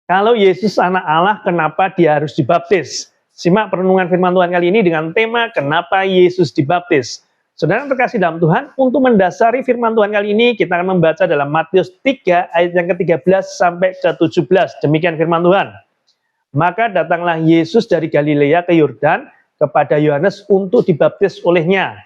Kalau Yesus anak Allah, kenapa dia harus dibaptis? Simak perenungan firman Tuhan kali ini dengan tema kenapa Yesus dibaptis. Saudara terkasih dalam Tuhan, untuk mendasari firman Tuhan kali ini, kita akan membaca dalam Matius 3 ayat yang ke-13 sampai ke-17. Demikian firman Tuhan. Maka datanglah Yesus dari Galilea ke Yordan kepada Yohanes untuk dibaptis olehnya.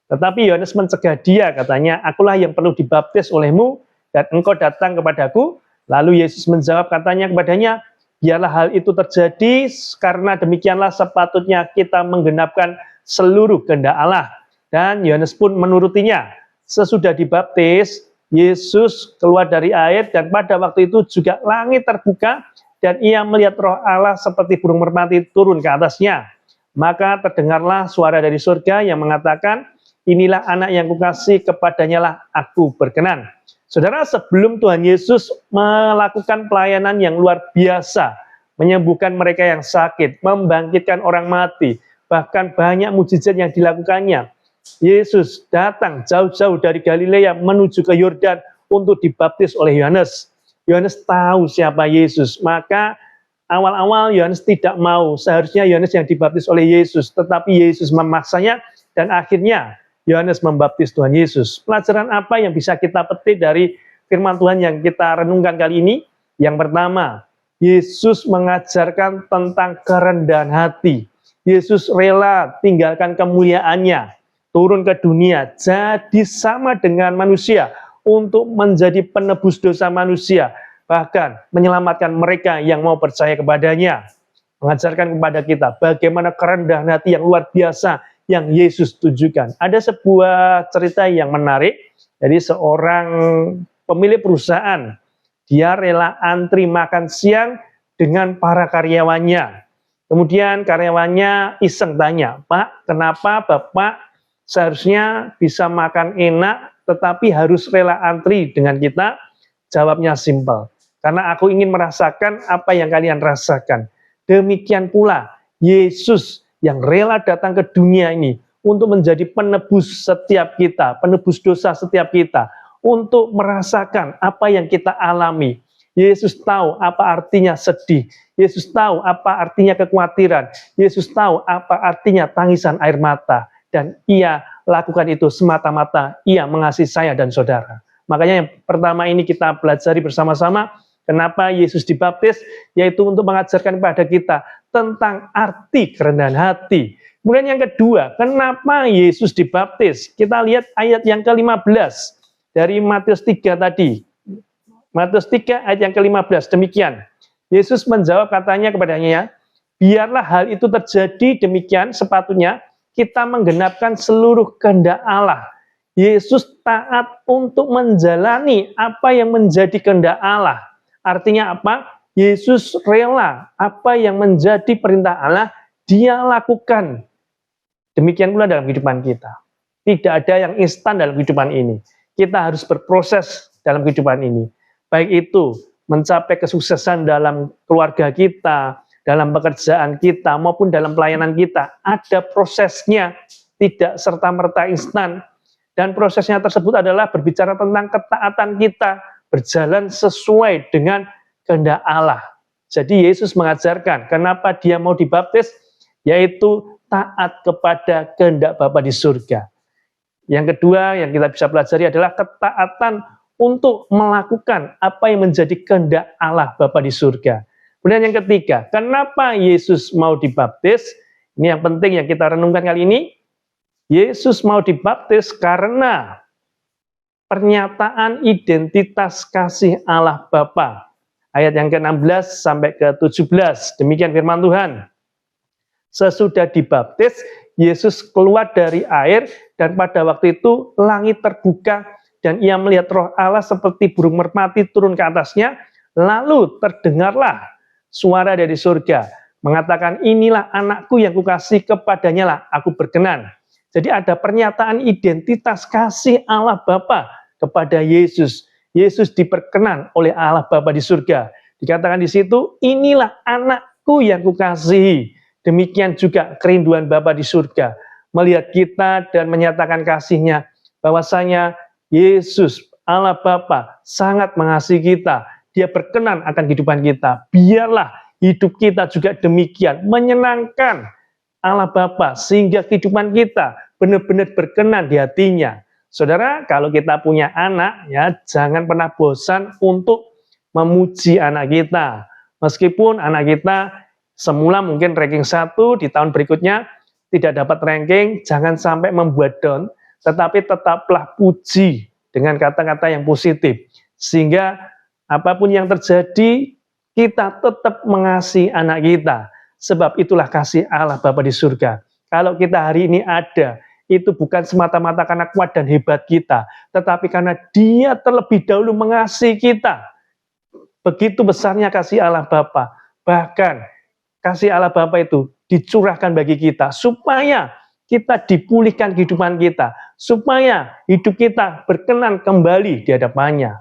Tetapi Yohanes mencegah dia, katanya, akulah yang perlu dibaptis olehmu, dan engkau datang kepadaku. Lalu Yesus menjawab, katanya kepadanya, biarlah hal itu terjadi, karena demikianlah sepatutnya kita menggenapkan seluruh kehendak Allah. Dan Yohanes pun menurutinya. Sesudah dibaptis, Yesus keluar dari air, dan pada waktu itu juga langit terbuka, dan ia melihat roh Allah seperti burung merpati turun ke atasnya. Maka terdengarlah suara dari surga yang mengatakan, inilah anak yang kukasih, kepadanya lah aku berkenan. Saudara, sebelum Tuhan Yesus melakukan pelayanan yang luar biasa, menyembuhkan mereka yang sakit, membangkitkan orang mati, bahkan banyak mujizat yang dilakukannya, Yesus datang jauh-jauh dari Galilea menuju ke Yordan untuk dibaptis oleh Yohanes. Yohanes tahu siapa Yesus, maka awal-awal Yohanes tidak mau. Seharusnya Yohanes yang dibaptis oleh Yesus, tetapi Yesus memaksanya, dan akhirnya Yohanes membaptis Tuhan Yesus. Pelajaran apa yang bisa kita petik dari firman Tuhan yang kita renungkan kali ini? Yang pertama, Yesus mengajarkan tentang kerendahan hati. Yesus rela tinggalkan kemuliaannya, turun ke dunia, jadi sama dengan manusia untuk menjadi penebus dosa manusia, bahkan menyelamatkan mereka yang mau percaya kepadanya. Mengajarkan kepada kita bagaimana kerendahan hati yang luar biasa yang Yesus tunjukkan. Ada sebuah cerita yang menarik. Jadi seorang pemilik perusahaan, dia rela antri makan siang dengan para karyawannya. Kemudian karyawannya iseng tanya, Pak, kenapa Bapak seharusnya bisa makan enak, tetapi harus rela antri dengan kita? Jawabnya simpel, karena aku ingin merasakan apa yang kalian rasakan. Demikian pula Yesus yang rela datang ke dunia ini untuk menjadi penebus setiap kita, penebus dosa setiap kita, untuk merasakan apa yang kita alami. Yesus tahu apa artinya sedih, Yesus tahu apa artinya kekhawatiran, Yesus tahu apa artinya tangisan air mata, dan ia lakukan itu semata-mata ia mengasihi saya dan saudara. Makanya yang pertama ini kita pelajari bersama-sama, kenapa Yesus dibaptis, yaitu untuk mengajarkan kepada kita tentang arti kerendahan hati. Kemudian yang kedua, kenapa Yesus dibaptis? Kita lihat ayat yang ke-15 dari Matius 3 tadi. Matius 3 ayat yang ke-15, demikian. Yesus menjawab, katanya kepadanya, biarlah hal itu terjadi, demikian sepatutnya kita menggenapkan seluruh kehendak Allah. Yesus taat untuk menjalani apa yang menjadi kehendak Allah. Artinya apa? Yesus rela apa yang menjadi perintah Allah, dia lakukan. Demikian pula dalam kehidupan kita. Tidak ada yang instan dalam kehidupan ini. Kita harus berproses dalam kehidupan ini. Baik itu mencapai kesuksesan dalam keluarga kita, dalam pekerjaan kita, maupun dalam pelayanan kita. Ada prosesnya, tidak serta-merta instan. Dan prosesnya tersebut adalah berbicara tentang ketaatan kita, berjalan sesuai dengan kehendak Allah. Jadi Yesus mengajarkan kenapa dia mau dibaptis, yaitu taat kepada kehendak Bapa di surga. Yang kedua yang kita bisa pelajari adalah ketaatan untuk melakukan apa yang menjadi kehendak Allah Bapa di surga. Kemudian yang ketiga, kenapa Yesus mau dibaptis? Ini yang penting yang kita renungkan kali ini. Yesus mau dibaptis karena pernyataan identitas kasih Allah Bapa. Ayat yang ke-16 sampai ke-17. Demikian firman Tuhan. Sesudah dibaptis, Yesus keluar dari air, dan pada waktu itu langit terbuka, dan ia melihat roh Allah seperti burung merpati turun ke atasnya. Lalu terdengarlah suara dari surga, mengatakan, inilah anakku yang kukasih, kepadanya lah aku berkenan. Jadi ada pernyataan identitas kasih Allah Bapa kepada Yesus. Yesus diperkenan oleh Allah Bapa di surga. Dikatakan di situ, inilah anakku yang kukasihi. Demikian juga kerinduan Bapa di surga, melihat kita dan menyatakan kasih-Nya, bahwasanya Yesus, Allah Bapa, sangat mengasihi kita, Dia berkenan akan kehidupan kita. Biarlah hidup kita juga demikian, menyenangkan Allah Bapa, sehingga kehidupan kita benar-benar berkenan di hatinya. Saudara, kalau kita punya anak, ya jangan pernah bosan untuk memuji anak kita. Meskipun anak kita semula mungkin ranking 1, di tahun berikutnya tidak dapat ranking, jangan sampai membuat down, tetapi tetaplah puji dengan kata-kata yang positif. Sehingga apapun yang terjadi, kita tetap mengasihi anak kita. Sebab itulah kasih Allah Bapa di surga. Kalau kita hari ini ada, itu bukan semata-mata karena kuat dan hebat kita, tetapi karena Dia terlebih dahulu mengasihi kita. Begitu besarnya kasih Allah Bapa. Bahkan kasih Allah Bapa itu dicurahkan bagi kita supaya kita dipulihkan kehidupan kita, supaya hidup kita berkenan kembali di hadapannya.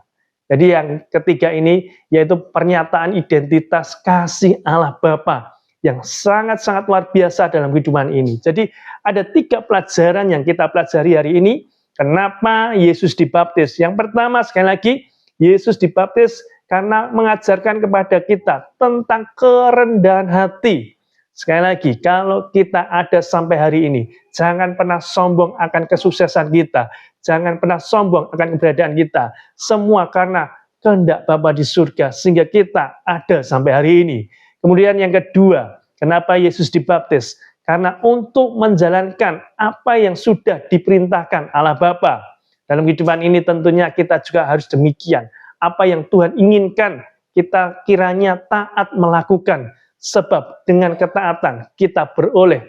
Jadi yang ketiga ini yaitu pernyataan identitas kasih Allah Bapa yang sangat-sangat luar biasa dalam kehidupan ini. Jadi ada 3 pelajaran yang kita pelajari hari ini. Kenapa Yesus dibaptis? Yang pertama, sekali lagi, Yesus dibaptis karena mengajarkan kepada kita tentang kerendahan hati. Sekali lagi, kalau kita ada sampai hari ini, jangan pernah sombong akan kesuksesan kita. Jangan pernah sombong akan keberadaan kita. Semua karena kehendak Bapa di surga, sehingga kita ada sampai hari ini. Kemudian yang kedua, kenapa Yesus dibaptis? Karena untuk menjalankan apa yang sudah diperintahkan Allah Bapa. Dalam kehidupan ini tentunya kita juga harus demikian. Apa yang Tuhan inginkan, kita kiranya taat melakukan. Sebab dengan ketaatan kita beroleh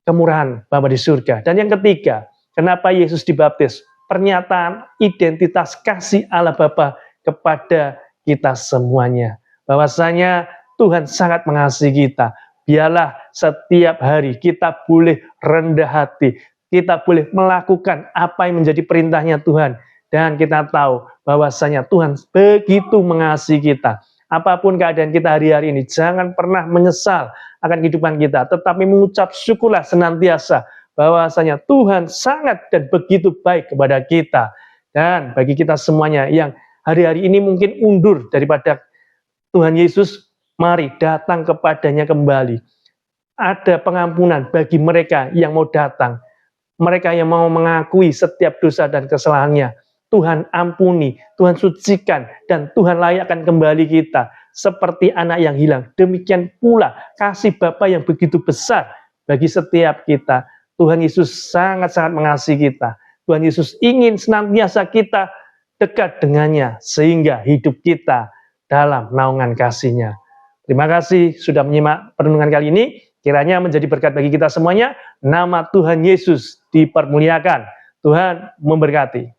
kemurahan Bapa di surga. Dan yang ketiga, kenapa Yesus dibaptis? Pernyataan identitas kasih Allah Bapa kepada kita semuanya. Bahwasanya Tuhan sangat mengasihi kita. Biarlah setiap hari kita boleh rendah hati. Kita boleh melakukan apa yang menjadi perintahnya Tuhan. Dan kita tahu bahwasanya Tuhan begitu mengasihi kita. Apapun keadaan kita hari-hari ini, jangan pernah menyesal akan kehidupan kita. Tetapi mengucap syukurlah senantiasa bahwasanya Tuhan sangat dan begitu baik kepada kita. Dan bagi kita semuanya yang hari-hari ini mungkin undur daripada Tuhan Yesus, mari datang kepadanya kembali. Ada pengampunan bagi mereka yang mau datang. Mereka yang mau mengakui setiap dosa dan kesalahannya. Tuhan ampuni, Tuhan sucikan, dan Tuhan layakkan kembali kita. Seperti anak yang hilang. Demikian pula kasih Bapa yang begitu besar bagi setiap kita. Tuhan Yesus sangat-sangat mengasihi kita. Tuhan Yesus ingin senantiasa kita dekat dengannya. Sehingga hidup kita dalam naungan kasih-Nya. Terima kasih sudah menyimak perenungan kali ini. Kiranya menjadi berkat bagi kita semuanya. Nama Tuhan Yesus dipermuliakan. Tuhan memberkati.